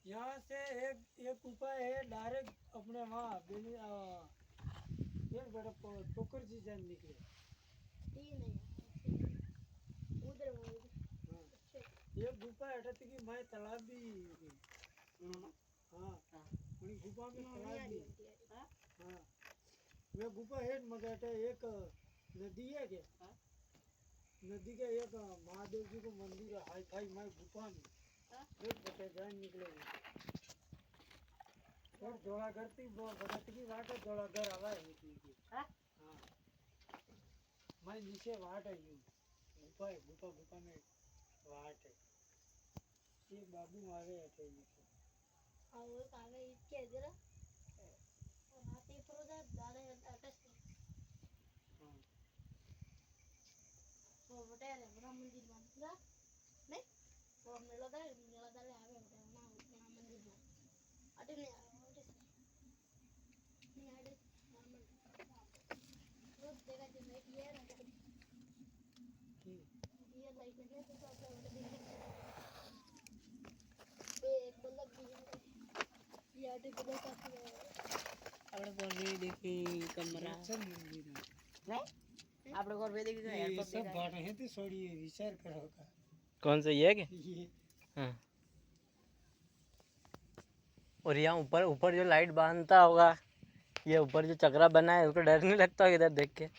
यहाँ से एक उपाय है डायरेक्ट अपने वहाँ एक बड़ा टोकर जी जान निकले एक गुफा है कि मैं तालाब भी हाँ बड़ी गुफा में तालाब भी हाँ वे गुफा है मगर एक नदी है क्या नदी के एक महादेव जी को मंदिर है हाई फाई मैं गुफा में एक बटे जान निकलेगी और जोड़ा करती बगत की वाट जोड़ा घर आवा है हाँ मैं नीचे वाट है यूं गुफा है गुफा में वाट है ये बाबू आवे है नीचे हाँ वो आवे इसके जरा और हाथी पर जा दादा अटक हाँ वो बटे रे बड़ा मंदिर बन रहा नहीं वो मेला दा आवे बटे ना मंदिर बन अटे नहीं आड़े नॉर्मल रोज देखा जो लाइट ये है ये लाइट नहीं तो सब बटे दिन एक बल्ब भी है ये आटे को देखा આપણે કોર વે દેખી કમરા नहीं આપણે कोर वे देखी ये सब बात है तो छोड़िए विचार करो का कौन सा ये है क्या ये हाँ और यहाँ ऊपर ऊपर जो लाइट बांधता होगा ये ऊपर जो चक्रा बना है उसको डर नहीं लगता इधर देख के